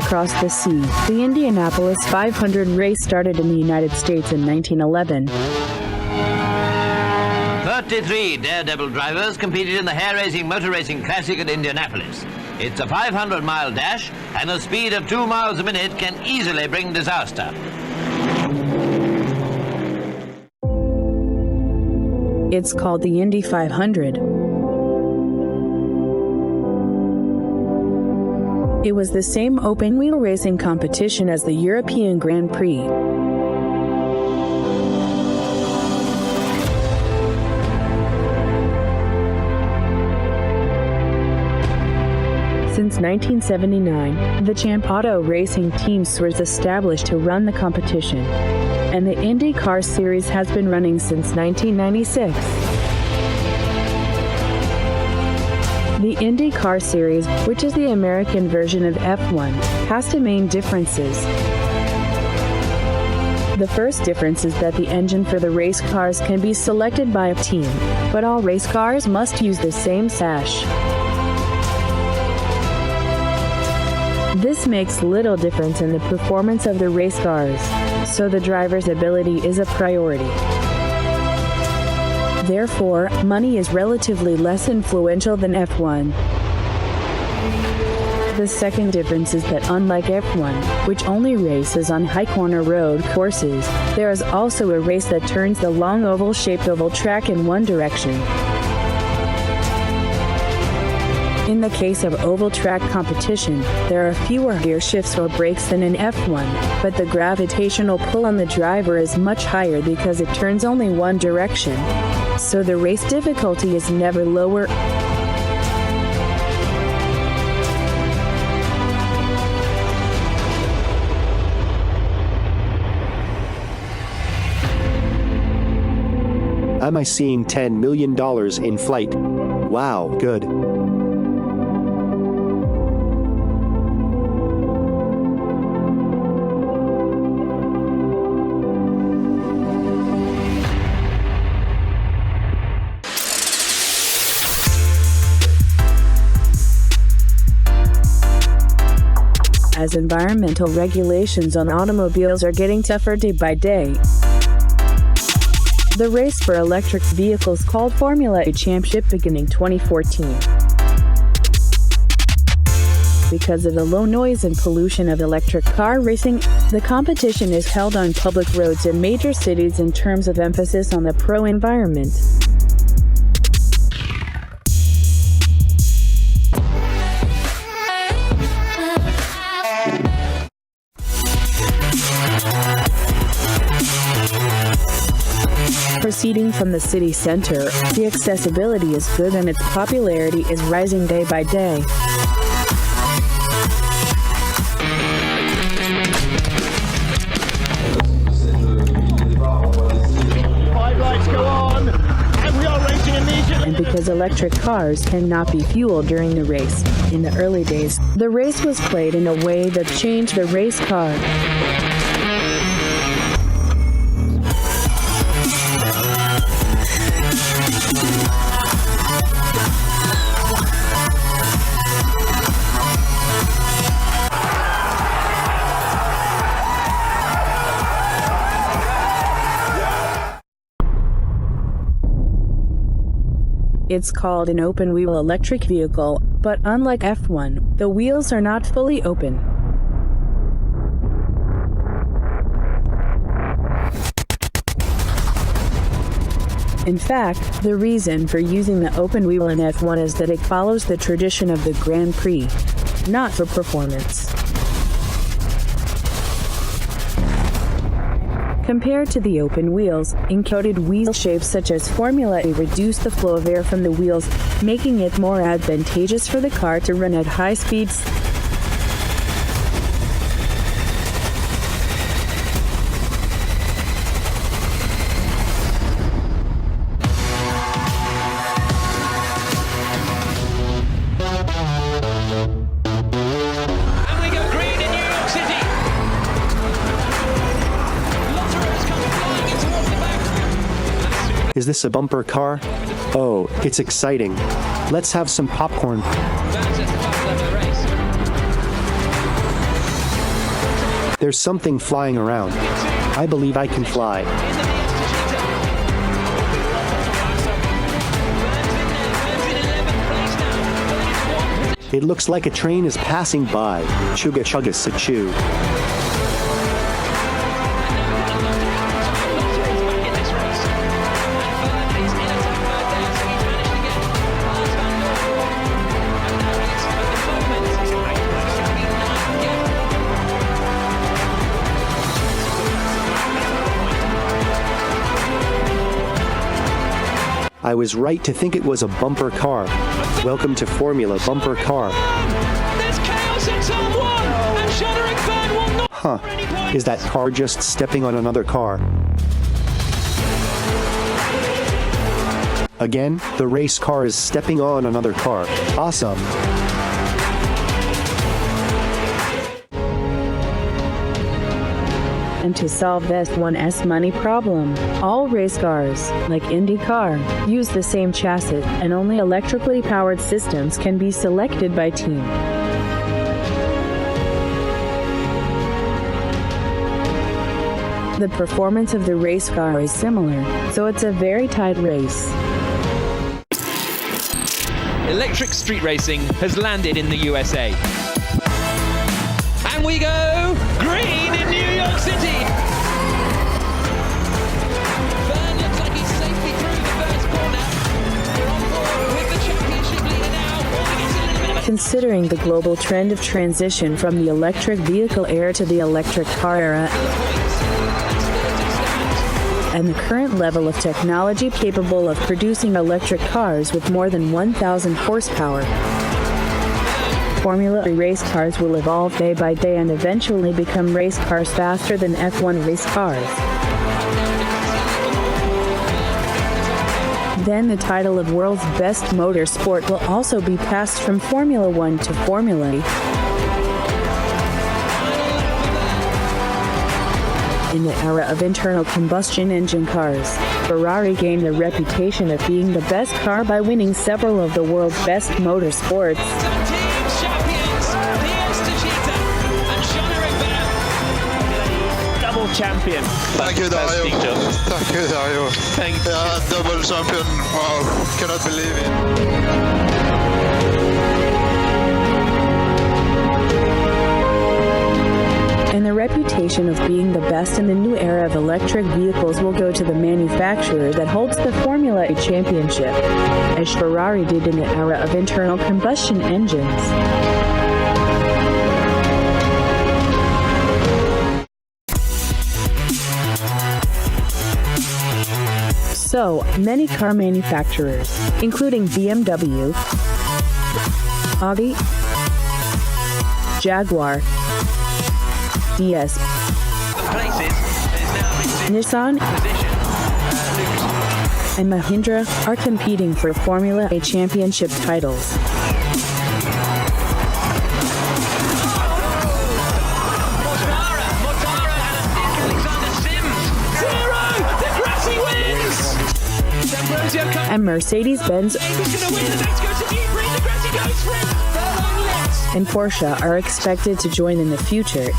across the sea. The Indianapolis 500 race started in the United States in 1911. 33 daredevil drivers competed in the hair-raising motor racing classic at Indianapolis. It's a 500-mile dash, and a speed of 2 miles a minute can easily bring disaster. It's called the Indy 500. It was the same open-wheel racing competition as the European Grand Prix. Since 1979, the Champ Auto racing teams was established to run the competition, and the IndyCar series has been running since 1996. The IndyCar series, which is the American version of F1, has two main differences. The first difference is that the engine for the race cars can be selected by a team, but all race cars must use the same sash. This makes little difference in the performance of the race cars, so the driver's ability is a priority. Therefore, money is relatively less influential than F1. The second difference is that unlike F1, which only races on high-corner road courses, there is also a race that turns the long oval-shaped oval track in one direction. In the case of oval track competition, there are fewer gear shifts or brakes than in F1, but the gravitational pull on the driver is much higher because it turns only one direction, so the race difficulty is never lower. Am I seeing $10 million in flight? Wow, good. As environmental regulations on automobiles are getting tougher day by day, the race for electric vehicles called FormulaE Championship beginning 2014. Because of the low noise and pollution of electric car racing, the competition is held on public roads in major cities in terms of emphasis on the pro-environment. Proceeding from the city center, the accessibility is good and its popularity is rising day by day. Five lights go on, and we are racing immediately. And because electric cars cannot be fueled during the race, in the early days, the race was played in a way that changed the race car. It's called an open-wheel electric vehicle, but unlike F1, the wheels are not fully open. In fact, the reason for using the open wheel in F1 is that it follows the tradition of the Grand Prix, not for performance. Compared to the open wheels, encoded wheel shapes such as FormulaE reduce the flow of air from the wheels, making it more advantageous for the car to run at high speeds. Is this a bumper car? Oh, it's exciting. Let's have some popcorn. There's something flying around. I believe I can fly. It looks like a train is passing by. Chuga chugga sa-choo. I was right to think it was a bumper car. Welcome to Formula Bumper Car. There's chaos in turn one, and shuddering fan will not. Huh. Is that car just stepping on another car? Again, the race car is stepping on another car. Awesome. And to solve this F1's money problem, all race cars, like IndyCar, use the same chassis, and only electrically powered systems can be selected by team. The performance of the race car is similar, so it's a very tight race. Electric street racing has landed in the USA. And we go green in New York City. Byrne looks like he's safely through the first corner. We're on board with the championship leader now. It's a little bit of a Considering the global trend of transition from the electric vehicle era to the electric car era, and the current level of technology capable of producing electric cars with more than 1,000 horsepower, Formula E race cars will evolve day by day and eventually become race cars faster than F1 race cars. Then the title of world's best motorsport will also be passed from Formula 1 to Formula E. In the era of internal combustion engine cars, Ferrari gained the reputation of being the best car by winning several of the world's best motorsports. team's champions. Double champion. Thank you, Dario. Thank you, Dario. Thank you. Yeah, double champion. Wow, cannot believe it. And the reputation of being the best in the new era of electric vehicles will go to the manufacturer that holds the Formula E championship, as Ferrari did in the era of internal combustion engines. So, many car manufacturers, including BMW, Audi, Jaguar, DS, Nissan, and Mahindra are competing for Formula E championship titles. And Mercedes-Benz and Porsche are expected to join in the future.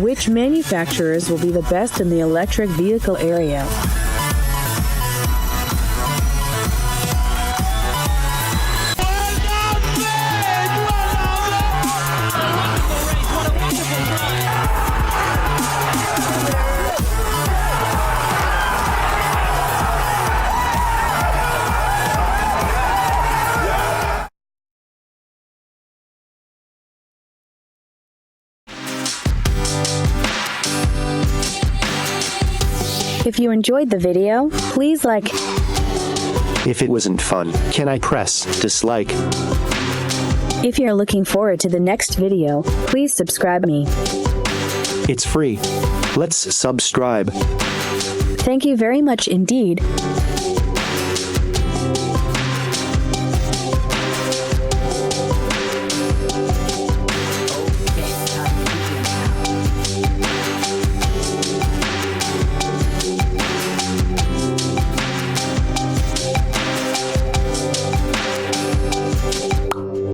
Which manufacturers will be the best in the electric vehicle area? If you enjoyed the video, please like. If it wasn't fun, can I press dislike? If you're looking forward to the next video, please subscribe me. It's free. Let's subscribe. Thank you very much indeed.